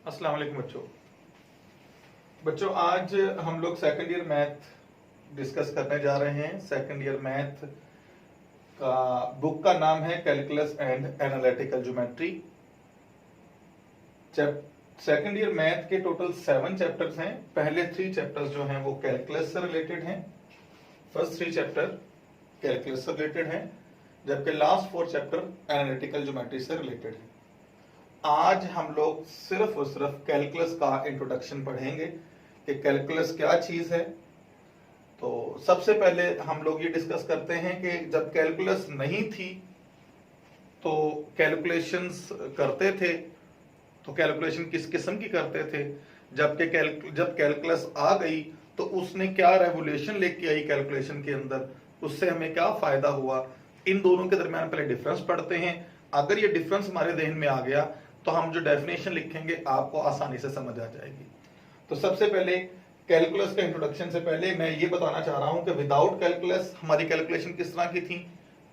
अस्सलाम वालेकुम बच्चों आज हम लोग सेकंड ईयर मैथ डिस्कस करने जा रहे हैं। सेकंड ईयर मैथ का बुक का नाम है calculus and analytical geometry. Second year math के टोटल 7 चैप्टर्स हैं। पहले 3 चैप्टर्स जो हैं वो कैलकुलस से रिलेटेड हैं। फर्स्ट 3 चैप्टर कैलकुलस से रिलेटेड हैं, जबकि लास्ट 4 चैप्टर एनालिटिकल ज्योमेट्री से रिलेटेड है। आज हम लोग सिर्फ और सिर्फ कैलकुलस का इंट्रोडक्शन पढ़ेंगे कि कैलकुलस क्या चीज है। तो सबसे पहले हम लोग ये डिस्कस करते हैं कि जब कैलकुलस नहीं थी तो कैलकुलेशंस करते थे, तो कैलकुलेशन किस किस्म की करते थे। जब कैलकुलस आ गई तो उसने क्या रेवोल्यूशन लेके आई कैलकुलेशन के अंदर, उससे हमें क्या फायदा हुआ। इन दोनों के दरमियान पहले डिफरेंस पढ़ते हैं। अगर ये डिफरेंस हमारे जहन में आ गया तो हम जो डेफिनेशन लिखेंगे आपको आसानी से समझ आ जाएगी। तो सबसे पहले कैलकुलस के इंट्रोडक्शन से पहले मैं ये बताना चाह रहा हूं कि विदाउट कैलकुलस हमारी कैलकुलेशन किस तरह की थी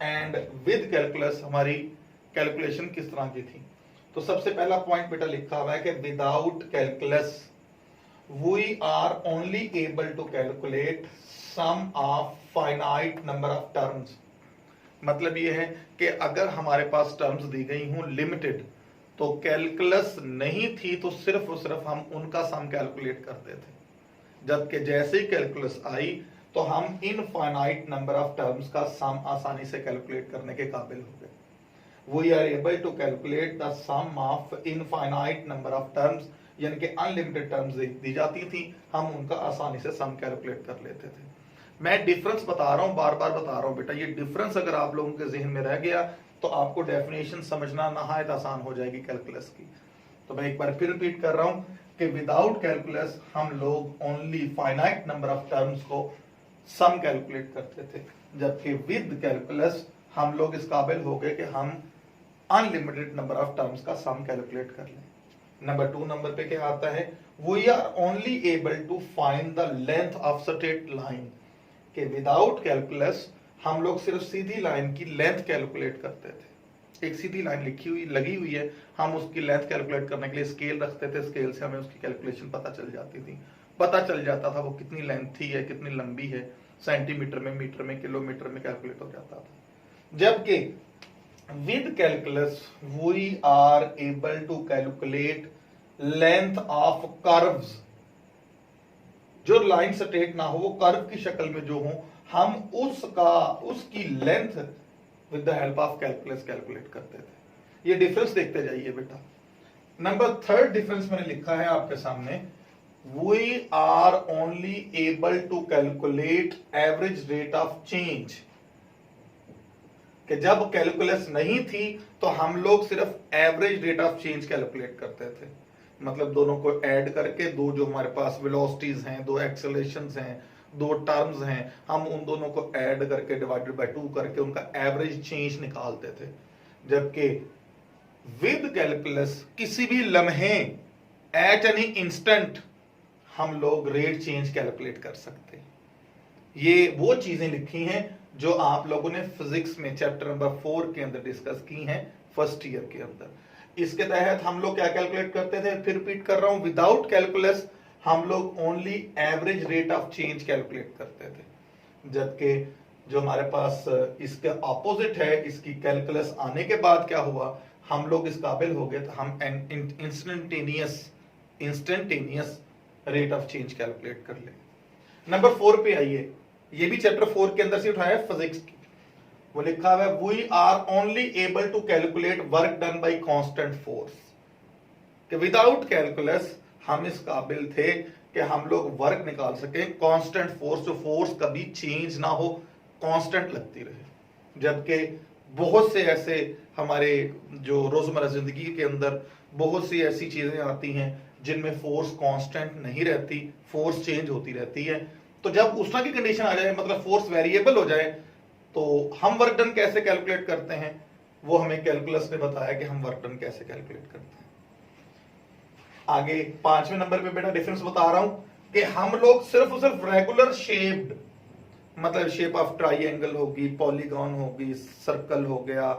एंड विद कैलकुलस हमारी कैलकुलेशन किस तरह की थी। तो सबसे पहला पॉइंट बेटा लिखा हुआ है कि without calculus we are only able to calculate sum of finite number of terms. मतलब ये है कि अगर हमारे पास टर्म्स दी गई हूं लिमिटेड, तो कैलकुलस नहीं थी तो सिर्फ और सिर्फ हम उनका सम कैलकुलेट करते थे। जबकि जैसे ही कैलकुलस आई तो हम इनफाइनाइट नंबर ऑफ टर्म्स का सम आसानी से कैलकुलेट करने के काबिल हो गए। We are able to calculate the sum of infinite number of terms, यानी कि अनलिमिटेड टर्म्स दी जाती थी, हम उनका आसानी से सम कैलकुलेट कर लेते थे। मैं डिफरेंस बता रहा हूं, बार बार बता रहा हूं बेटा, ये डिफरेंस अगर आप लोगों के जहन में रह गया तो आपको डेफिनेशन समझना नहायत आसान हो जाएगी कैलकुलस की। तो मैं एक बार फिर रिपीट कर रहा हूं कि विदाउट कैलकुलस हम लोग only finite number of terms को सम कैलकुलेट करते थे, जबकि विद कैलकुलस हम लोग इस काबिल हो गए कि हम अनलिमिटेड नंबर ऑफ टर्म्स का सम कैलकुलेट कर लें। नंबर 2 नंबर पे क्या आता है, we are only able to find the length of straight line. कि विदाउट कैलकुलस हम लोग सिर्फ सीधी लाइन की लेंथ कैलकुलेट करते थे। एक सीधी लाइन लिखी हुई लगी हुई है, हम उसकी लेंथ कैलकुलेट करने के लिए स्केल रखते थे, स्केल से हमें उसकी कैलकुलेशन पता चल जाती थी। पता चल जाता था वो कितनी लेंथी है, कितनी लंबी है, सेंटीमीटर में, मीटर में, किलोमीटर में कैलकुलेट हो जाता था। जबकि with calculus we are able to calculate length of curves. जो लाइन स्ट्रेट ना हो, वो कर्व की शक्ल में जो हो, हम उसकी length with the help of calculus calculate करते थे। ये डिफरेंस देखते जाइए बेटा। नंबर 3 डिफरेंस मैंने लिखा है आपके सामने, we are only able to calculate average rate of change. कि जब कैलकुलस नहीं थी तो हम लोग सिर्फ average rate of change calculate करते थे। मतलब दोनों को ऐड करके, दो जो हमारे पास वेलोसिटीज हैं, दो एक्सेलरेशंस हैं, दो टर्म्स हैं, हम उन दोनों को ऐड करके डिवाइडेड बाय 2 करके उनका एवरेज चेंज निकालते थे। जबकि विद कैलकुलस किसी भी लम्हे, एट एनी इंस्टेंट, हम लोग रेट चेंज कैलकुलेट कर सकते हैं। ये वो चीजें लिखी हैं जो आप लोगों ने फिजिक्स में चैप्टर नंबर 4 के अंदर डिस्कस की हैं फर्स्ट ईयर के अंदर। इसके तहत हम लोग क्या कैलकुलेट करते थे, फिर रिपीट कर रहा हूं, विदाउट कैलकुलस हम लोग only average rate of change calculate करते थे। जबकि जो हमारे पास इसके ऑपोजिट है, इसकी कैलकुलस आने के बाद क्या हुआ, हम लोग इस काबिल हो गए तो हम instantaneous rate of change calculate कर ले। नंबर 4 पे आइए, ये भी चैप्टर 4 के अंदर से उठाया है फिजिक्स की। वो लिखा हुआ है, we are only able to calculate work done by constant force. कि विदाउट कैलकुलस हम इस काबिल थे कि हम लोग वर्क निकाल सके कांस्टेंट फोर्स, जो फोर्स कभी चेंज ना हो, कांस्टेंट लगती रहे। जबकि बहुत से ऐसे हमारे जो रोजमर्रा जिंदगी के अंदर बहुत सी ऐसी चीजें आती हैं जिनमें फोर्स कांस्टेंट नहीं रहती, फोर्स चेंज होती रहती है। तो जब उस तरह की कंडीशन आ जाए, मतलब फोर्स वेरिएबल हो जाए, तो हम वर्क डन कैसे कैलकुलेट करते हैं, वो हमें कैलकुलस ने बताया कि हम वर्क डन कैसे कैलकुलेट करते हैं। आगे 5वें नंबर पे बेटा डिफरेंस बता रहा हूं कि हम लोग सिर्फ और सिर्फ रेगुलर शेप्ड, मतलब शेप ऑफ ट्राइंगल होगी, पॉलीगॉन होगी, सर्कल हो गया,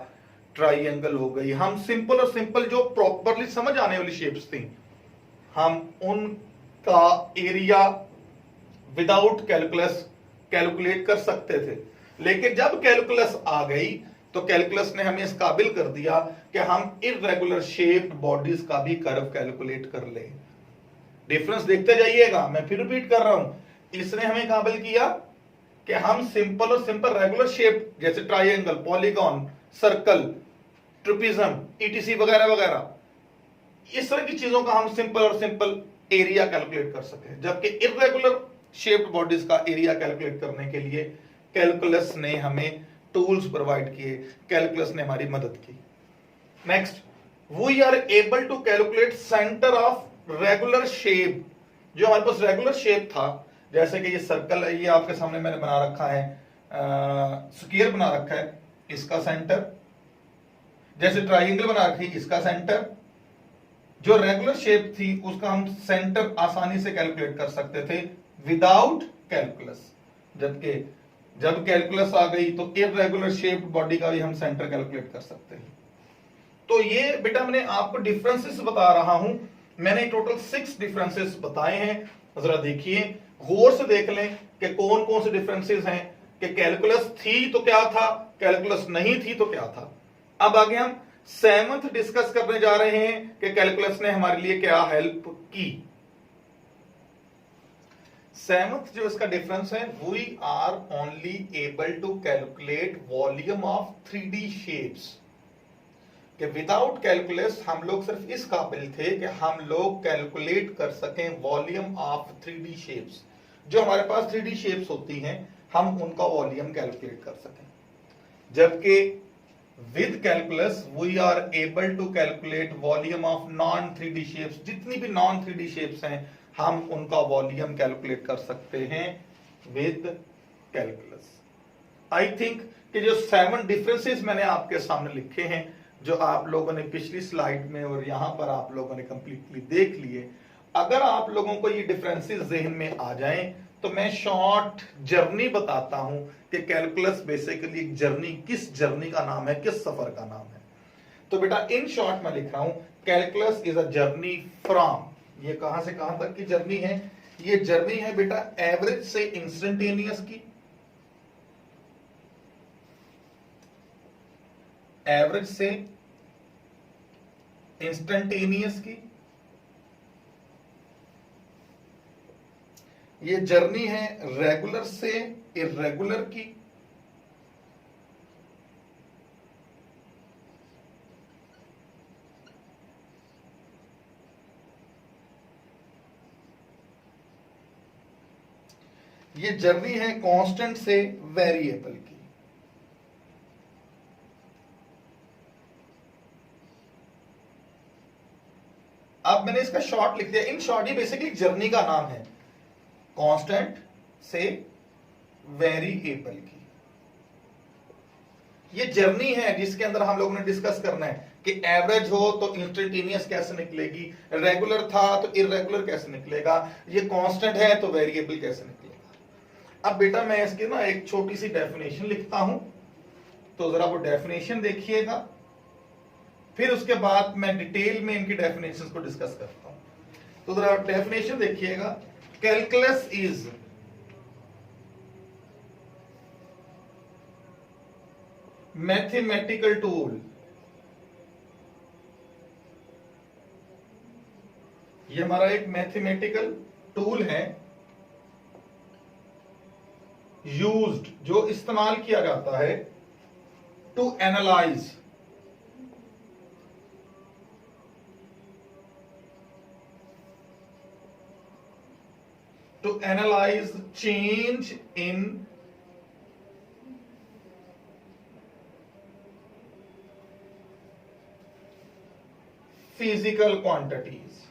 ट्राइंगल हो गई, हम सिंपल और सिंपल जो प्रॉपरली समझ आने वाली शेप्स थी हम उनका एरिया विदाउट कैलकुलस कैलकुलेट कर सकते थे, लेकिन जब कैलकुलस आ गई तो कैलकुलस ने हमें इस काबिल कर दिया कि हम इर्रेगुलर शेप्ड बॉडीज का भी कर्व कैलकुलेट कर ले। डिफरेंस देखते जाइएगा, मैं फिर रिपीट कर रहा हूं। इसने हमें काबिल किया कि हम सिंपल और सिंपल रेगुलर शेप जैसे ट्राइंगल, पॉलीगॉन, सर्कल, ट्रिपिज्म, ईटीसी वगैरह वगैरह, इस तरह की चीजों का हम सिंपल और सिंपल एरिया कैलकुलेट कर सके, जबकि इर्रेगुलर शेप्ड बॉडीज का एरिया कैलकुलेट करने के लिए कैलकुलस ने हमें टूल्स प्रोवाइड किए, कैलकुलस ने हमारी मदद की। Next, we are able to calculate centre of regular shape. जो हमारे पास रेगुलर शेप था, जैसे कि ये सर्कल है, ये आपके सामने मैंने बना रखा है, स्क्वायर बना रखा है, इसका सेंटर, जैसे ट्राइंगल बना रखी इसका सेंटर, जो रेगुलर शेप थी उसका हम सेंटर आसानी से कैलकुलेट कर सकते थे विदाउट कैलकुलस, जबकि जब कैलकुलस आ गई तो इर्रेगुलर शेप्ड बॉडी का भी हम सेंटर कैलकुलेट कर सकते हैं। तो ये बेटा मैंने आपको डिफरेंसेस बता रहा हूं, मैंने टोटल 6 डिफरेंसेस बताए हैं, जरा देखिए, गौर से देख लें कि कौन कौन से डिफरेंसेस हैं, कि कैलकुलस थी तो क्या था, कैलकुलस नहीं थी तो क्या था। अब आगे हम 7th डिस्कस करने जा रहे हैं कि कैलकुलस ने हमारे लिए क्या हेल्प की। 7th जो इसका डिफरेंस है, we are only able to calculate volume of 3D shapes, कि विदाउट कैलकुलस हम लोग सिर्फ इस काबिल थे कि हम लोग कैलकुलेट कर सकें वॉल्यूम ऑफ 3D शेप्स। जो हमारे पास 3D शेप्स होती हैं हम उनका वॉल्यूम कैलकुलेट कर सकें, जबकि with calculus we are able to calculate volume of non 3D shapes. जितनी भी नॉन 3D शेप्स हैं हम उनका वॉल्यूम कैलकुलेट कर सकते हैं विद कैलकुलस। आई थिंक कि जो 7 डिफरेंसेस मैंने आपके सामने लिखे हैं, जो आप लोगों ने पिछली स्लाइड में और यहां पर आप लोगों ने कंप्लीटली देख लिए, अगर आप लोगों को ये डिफरेंसेस ज़हन में आ जाएं तो मैं शॉर्ट जर्नी बताता हूं कि कैलकुलस बेसिकली एक जर्नी, किस जर्नी का नाम है, किस सफर का नाम है। तो बेटा इन शॉर्ट मैं लिख रहा हूं, calculus is a journey from, ये कहां से कहां तक की जर्नी है, ये जर्नी है बेटा एवरेज से इंस्टेंटेनियस की, एवरेज से इंस्टेंटेनियस की, ये जर्नी है रेगुलर से इर्रेगुलर की, ये जर्नी है कांस्टेंट से वेरिएबल की। अब मैंने इसका शॉर्ट लिख दिया, इन शॉर्ट ये बेसिकली जर्नी का नाम है, कांस्टेंट से वेरिएबल की। ये जर्नी है जिसके अंदर हम लोगों ने डिस्कस करना है कि एवरेज हो तो इंस्टेंटेनियस कैसे निकलेगी, रेगुलर था तो इर्रेगुलर कैसे निकलेगा, ये कांस्टेंट है तो वेरिएबल कैसे निकलेगा। अब बेटा मैं इसकी ना एक छोटी सी डेफिनेशन लिखता हूं, तो जरा वो डेफिनेशन देखिएगा, फिर उसके बाद मैं डिटेल में इनकी डेफिनेशंस को डिस्कस करता हूं। तो जरा डेफिनेशन देखिएगा, कैलकुलस इज मैथमेटिकल टूल, ये हमारा एक मैथमेटिकल टूल है, यूज्ड जो इस्तेमाल किया जाता है, to analyse change in physical quantities,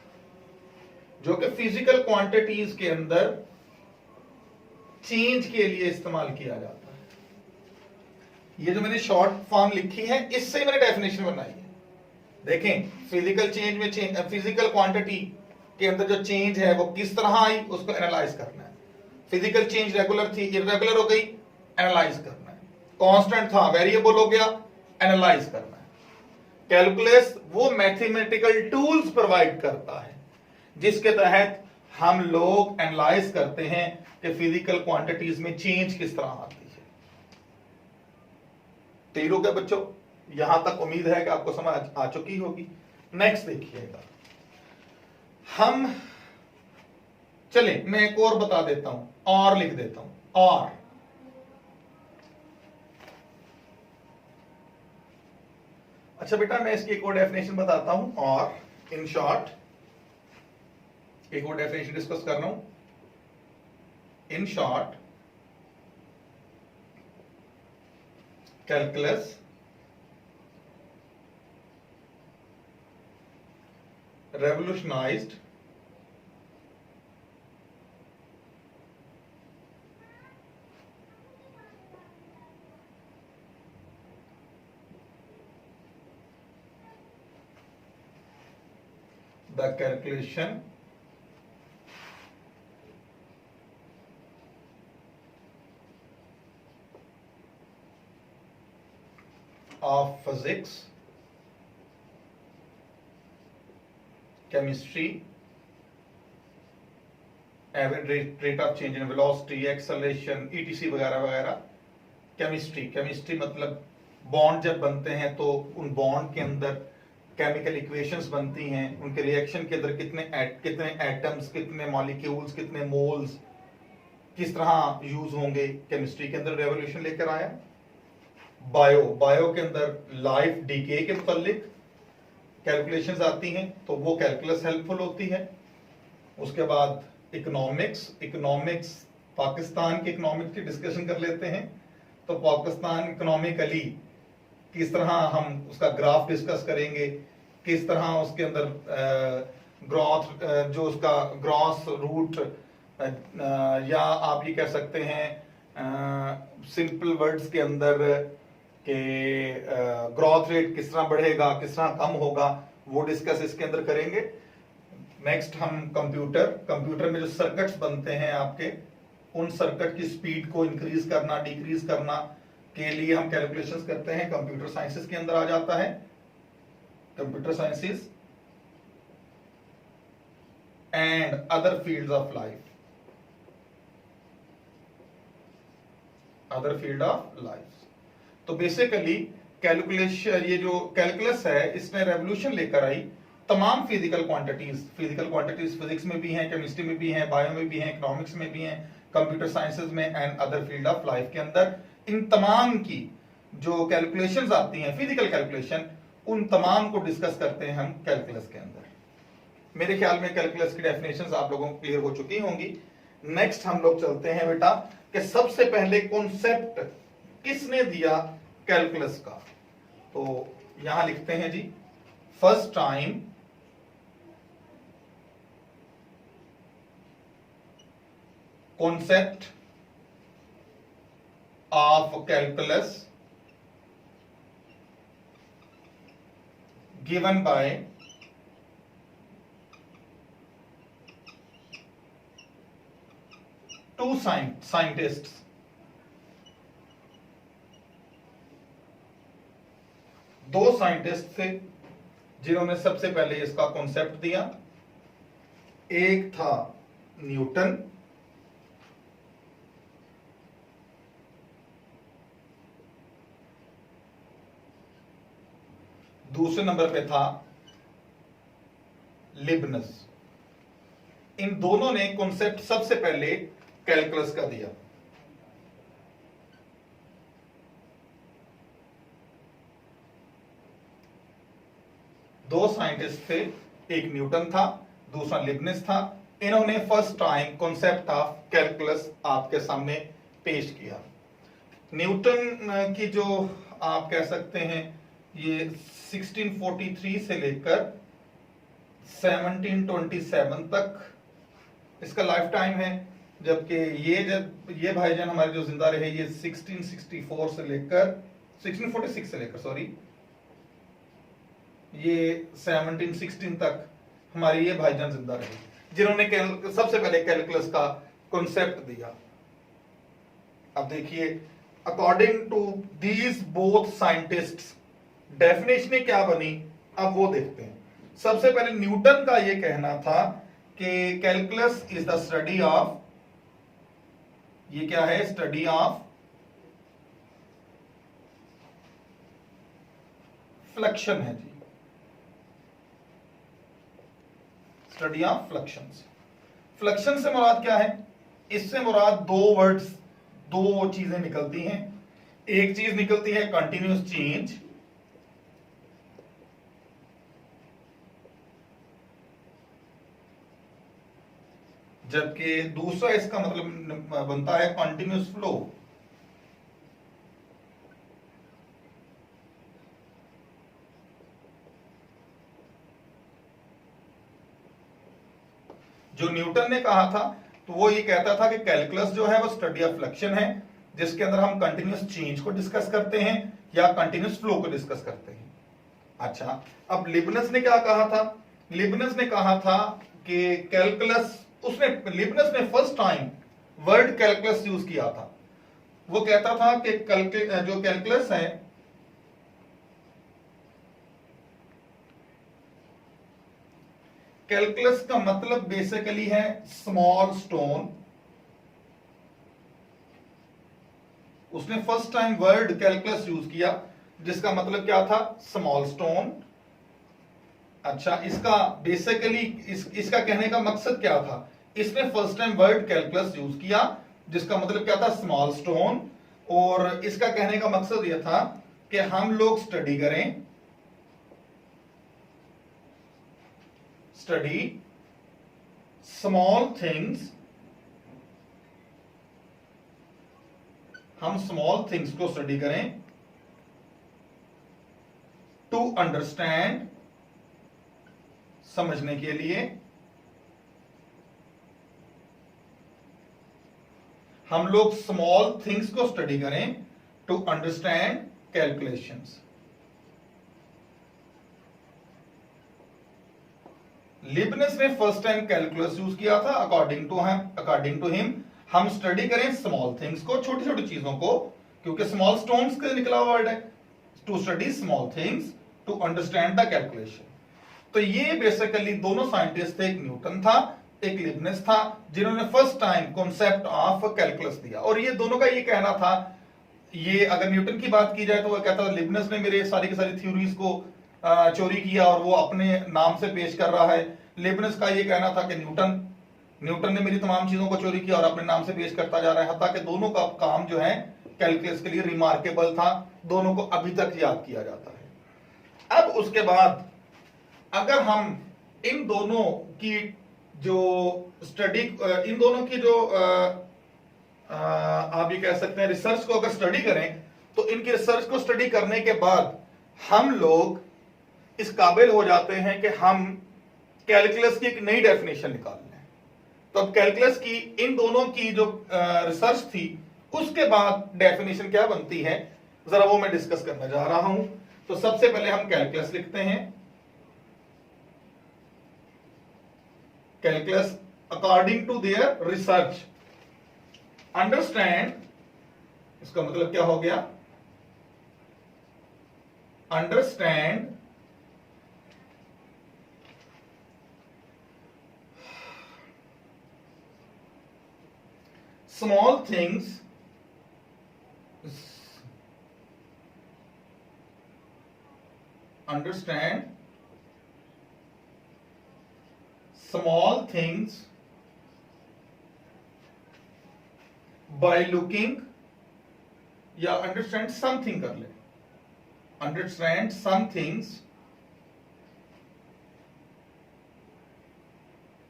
जो कि फिजिकल क्वांटिटीज के अंदर चेंज के लिए इस्तेमाल किया जाता है। ये जो मैंने शॉर्ट फॉर्म लिखी है इससे मैंने डेफिनेशन बनाई है। देखें, फिजिकल चेंज में फिजिकल क्वांटिटी के अंदर जो चेंज है वो किस तरह आई, उसको एनालाइज करना है। फिजिकल चेंज रेगुलर थी, इर्रेगुलर हो गई, एनालाइज करना है। कांस्टेंट था, वेरिएबल हो गया, एनालाइज करना है। कैलकुलस वो मैथमेटिकल टूल्स प्रोवाइड करता है जिसके तहत हम लोग एनालाइज करते हैं कि फिजिकल क्वांटिटीज में चेंज किस तरह आती है। क्लियर हो गया बच्चों? यहां तक उम्मीद है कि आपको समझ आ चुकी होगी। नेक्स्ट देखिएगा, हम चले मैं एक और बता देता हूं, और लिख देता हूं, और अच्छा बेटा मैं इसकी एक और डेफिनेशन बताता हूं, और इन शॉर्ट एक और डेफिनेशन डिस्कस कर रहा हूं। In short, calculus revolutionized the calculation of physics, chemistry, average rate of change in velocity, acceleration, etc वगैरह वगैरह। केमिस्ट्री मतलब बॉन्ड जब बनते हैं तो उन बॉन्ड के अंदर केमिकल इक्वेशंस बनती हैं, उनके रिएक्शन के अंदर कितने एटम्स, कितने मॉलिक्यूल्स, कितने मोल्स किस तरह यूज होंगे, केमिस्ट्री के अंदर रेवोल्यूशन लेकर आया। बायो के अंदर लाइफ डीके के मुतालिक कैलकुलेशंस आती हैं, तो वो कैलकुलस हेल्पफुल होती है। उसके बाद इकोनॉमिक्स पाकिस्तान के इकोनॉमिक्स की डिस्कशन कर लेते हैं, तो पाकिस्तान इकोनॉमिकली किस तरह हम उसका ग्राफ डिस्कस करेंगे, किस तरह उसके अंदर ग्रोथ जो उसका ग्रॉस रूट या आप ये कह सकते हैं सिंपल वर्ड्स के अंदर कि ग्रोथ रेट किस तरह बढ़ेगा, किस तरह कम होगा, वो डिस्कस इसके अंदर करेंगे। नेक्स्ट हम कंप्यूटर में जो सर्किट्स बनते हैं आपके, उन सर्किट की स्पीड को इंक्रीज करना, डिक्रीज करना के लिए हम कैलकुलेशंस करते हैं, कंप्यूटर साइंसेस के अंदर आ जाता है। Computer sciences and other fields of life, तो बेसिकली कैलकुलेशन, ये जो कैलकुलस है इसने रेवोल्यूशन लेकर आई तमाम फिजिकल क्वांटिटीज फिजिक्स में भी हैं, केमिस्ट्री में भी हैं, बायो में भी हैं, इकोनॉमिक्स में भी हैं, कंप्यूटर साइंसेज में and other field of life के अंदर। इन तमाम की जो कैलकुलेशंस आती हैं, फिजिकल कैलकुलेशन, उन तमाम को डिस्कस करते हैं हम कैलकुलस के अंदर। मेरे ख्याल में कैलकुलस की डेफिनेशंस आप लोगों को क्लियर हो चुकी होंगी। नेक्स्ट हम लोग चलते हैं बेटा कि सबसे पहले कॉन्सेप्ट किसने दिया कैलकुलस का, तो यहां लिखते हैं जी, first time concept of calculus given by two scientists, दो साइंटिस्ट थे जिन्होंने सबसे पहले इसका कॉन्सेप्ट दिया। एक था न्यूटन, दूसरे नंबर पे था लिबनस। इन दोनों ने कॉन्सेप्ट सबसे पहले कैलकुलस का दिया। दो साइंटिस्ट थे, एक न्यूटन था, दूसरा लिबनस था। इन्होंने first time concept of calculus आपके सामने पेश किया। न्यूटन की जो आप कह सकते हैं ये 1643 से लेकर 1727 तक इसका लाइफ टाइम है, जबकि ये भाईजान हमारे जो जिंदा रहे ये 1664 से लेकर 1646 से लेकर सॉरी ये 1716 तक हमारे ये भाईजान जिंदा रहे, जिन्होंने सबसे पहले कैलकुलस का कॉन्सेप्ट दिया। अब देखिए, according to these both scientists definition क्या बनी, अब वो देखते हैं। सबसे पहले न्यूटन का ये कहना था कि calculus is the study of, ये क्या है, स्टडी ऑफ फ्लक्शन है जी, स्टडी ऑफ फ्लक्शंस। फ्लक्शन से मुराद क्या है, इससे मुराद दो वर्ड्स, दो चीजें निकलती हैं। एक चीज निकलती है कंटिन्यूस चेंज, जबकि दूसरा इसका मतलब बनता है कंटिन्यूस फ्लो। जो न्यूटन ने कहा था तो वो ये कहता था कि कैलकुलस जो है वो स्टडी ऑफ फ्लक्शन है, जिसके अंदर हम कंटिन्यूस चेंज को डिस्कस करते हैं या कंटिन्यूस फ्लो को डिस्कस करते हैं। अच्छा, अब लिबनस ने क्या कहा था, लिबनस ने कहा था कि कैलकुलस, लिबनस ने first time word calculus use किया था। वो कहता था कि जो कैलकुलस है कैलकुलस का मतलब बेसिकली है स्मॉल स्टोन। उसने first time word calculus use किया, जिसका मतलब क्या था, स्मॉल स्टोन। अच्छा, इसका बेसिकली इसका कहने का मकसद क्या था, इसने first time word calculus use किया, जिसका मतलब क्या था, स्मॉल स्टोन। और इसका कहने का मकसद यह था कि हम लोग स्टडी करें, स्टडी स्मॉल थिंग्स, हम स्मॉल थिंग्स को स्टडी करें टू अंडरस्टैंड, समझने के लिए। हम लोग स्मॉल थिंग्स को स्टडी करें टू अंडरस्टैंड कैलकुलेशंस। लिबनिस ने फर्स्ट टाइम कैलकुलस यूज किया था। अकॉर्डिंग टू हिम हम स्टडी करें स्मॉल थिंग्स को, छोटी छोटी चीजों को, क्योंकि स्मॉल स्टोन्स का निकला वर्ड है, to study small things to understand the calculation. तो ये बेसिकली दोनों साइंटिस्ट थे, एक न्यूटन था, एक लिबनिस था, जिन्होंने first time concept of calculus दिया। और ये दोनों का ये कहना था, ये अगर न्यूटन की बात की जाए तो वह कहता था लिबनिस ने मेरे सारी की सारी थ्योरीज को चोरी किया और वो अपने नाम से पेश कर रहा है। लिबनिस का ये कहना था कि न्यूटन ने मेरी तमाम चीजों को चोरी किया और अपने नाम से पेश करता जा रहा है। हत्ता कि दोनों का काम जो है कैलकुलस के लिए रिमार्केबल था, दोनों को अभी तक याद किया जाता है। अब उसके बाद अगर हम इन दोनों की जो स्टडी, इन दोनों की जो आप ये कह सकते हैं रिसर्च को अगर स्टडी करें, तो इनकी रिसर्च को स्टडी करने के बाद हम लोग इस काबिल हो जाते हैं कि हम कैलकुलस की एक नई डेफिनेशन निकाल लें। तो अब कैलकुलस की इन दोनों की जो रिसर्च थी, उसके बाद डेफिनेशन क्या बनती है, जरा वो मैं डिस्कस करने जा रहा हूं। तो सबसे पहले हम कैलकुलस लिखते हैं। Calculus according to their research, understand, इसका मतलब क्या हो गया, understand small things, understand small things by looking, या understand something कर ले, understand some things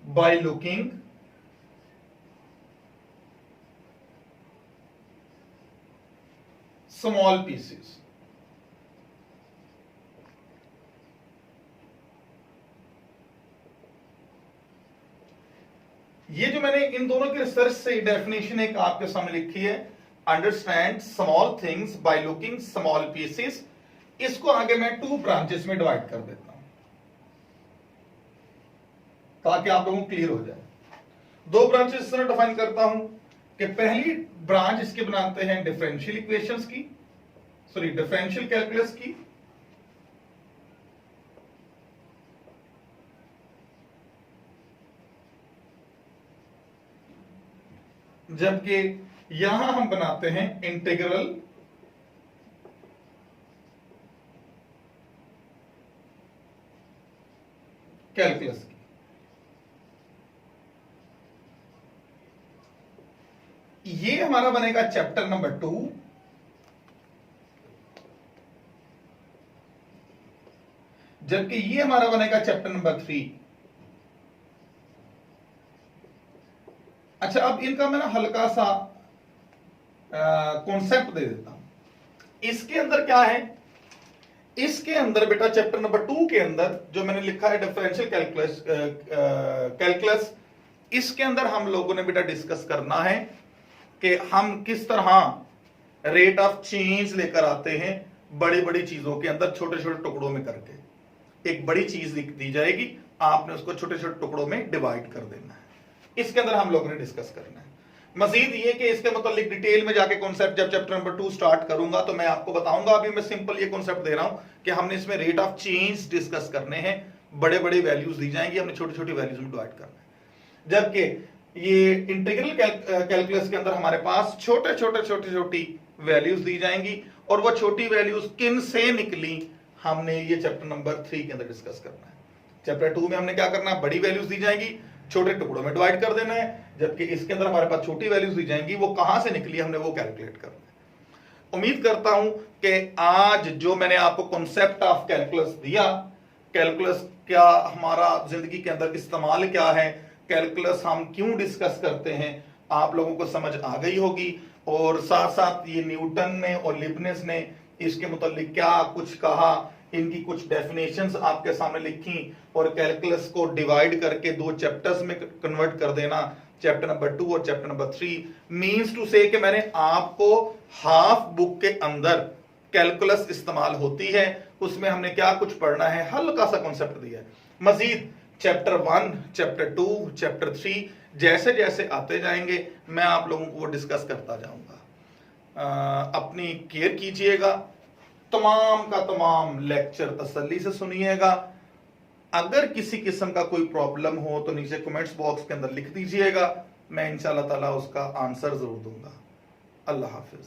by looking small pieces। ये जो मैंने इन दोनों की रिसर्च से डेफिनेशन एक आपके सामने लिखी है, understand small things by looking small pieces, इसको आगे मैं 2 ब्रांचेस में डिवाइड कर देता हूं ताकि आप लोगों को क्लियर हो जाए। 2 ब्रांचेस इस तरह डिफाइन करता हूं कि पहली ब्रांच इसके बनाते हैं डिफरेंशियल इक्वेशंस की, सॉरी डिफरेंशियल कैलकुलस की, जबकि यहां हम बनाते हैं इंटीग्रल कैलकुलस की। ये हमारा बनेगा चैप्टर नंबर 2, जबकि ये हमारा बनेगा चैप्टर नंबर 3। अच्छा, अब इनका मैं ना हल्का सा कॉन्सेप्ट दे देता हूं। इसके अंदर क्या है, इसके अंदर बेटा चैप्टर नंबर 2 के अंदर जो मैंने लिखा है डिफरेंशियल कैलकुलस, इसके अंदर हम लोगों ने बेटा डिस्कस करना है कि हम किस तरह रेट ऑफ चेंज लेकर आते हैं बड़ी बड़ी चीजों के अंदर, छोटे छोटे टुकड़ों में करके। एक बड़ी चीज दी जाएगी, आपने उसको छोटे छोटे टुकड़ों में डिवाइड कर देना है। इसके अंदर हम लोगों ने डिस्कस करना है। मजीद ये कि इसके मतलब डिटेल में जाके कॉन्सेप्ट जब चैप्टर नंबर 2 स्टार्ट करूंगा तो मैं आपको बताऊंगा। अभी मैं सिंपल ये कॉन्सेप्ट दे रहा हूं कि हमने इसमें रेट ऑफ चेंज डिस्कस करने हैं, बड़े बड़े वैल्यूज दी जाएंगी, हमने छोटी छोटी वैल्यूज में डिवाइड करना है। जबकि ये इंटीग्रल कैलकुलस के अंदर हमारे पास छोटे छोटी वैल्यूज दी जाएंगी, और वो छोटी वैल्यूज किन से निकली हमने ये चैप्टर नंबर 3 के अंदर डिस्कस करना है। चैप्टर 2 में हमने क्या करना है, बड़ी वैल्यूज दी जाएंगी, छोटे टुकड़ों में डिवाइड कर देना है, जबकि इसके अंदर हमारे पास छोटी वैल्यूज दी जाएंगी, वो कहां से निकली हमने वो कैलकुलेट करना है। उम्मीद करता हूं कि आज जो मैंने आपको कॉन्सेप्ट ऑफ कैलकुलस दिया, कैलकुलस क्या हमारा जिंदगी के अंदर इस्तेमाल क्या है, कैलकुलस हम क्यों डिस्कस करते हैं, आप लोगों को समझ आ गई होगी। और साथ साथ ये न्यूटन ने और लिबनिज ने इसके मुतालिक क्या कुछ कहा, इनकी कुछ डेफिनेशंस आपके सामने लिखी, और कैलकुलस को डिवाइड करके 2 चैप्टर्स में कन्वर्ट कर देना, चैप्टर नंबर 2 और चैप्टर नंबर 3। मींस टू से कि मैंने आपको हाफ बुक के अंदर कैलकुलस इस्तेमाल होती है, उसमें हमने क्या कुछ पढ़ना है, हल्का सा कॉन्सेप्ट दिया है। मजीद चैप्टर 1, चैप्टर 2, चैप्टर 3 जैसे जैसे आते जाएंगे मैं आप लोगों को वो डिस्कस करता जाऊंगा। अपनी केयर कीजिएगा, तमाम का तमाम लेक्चर तसल्ली से सुनिएगा। अगर किसी किस्म का कोई प्रॉब्लम हो तो नीचे कमेंट्स बॉक्स के अंदर लिख दीजिएगा, मैं इंशाअल्लाह ताला उसका आंसर जरूर दूंगा। अल्लाह हाफिज।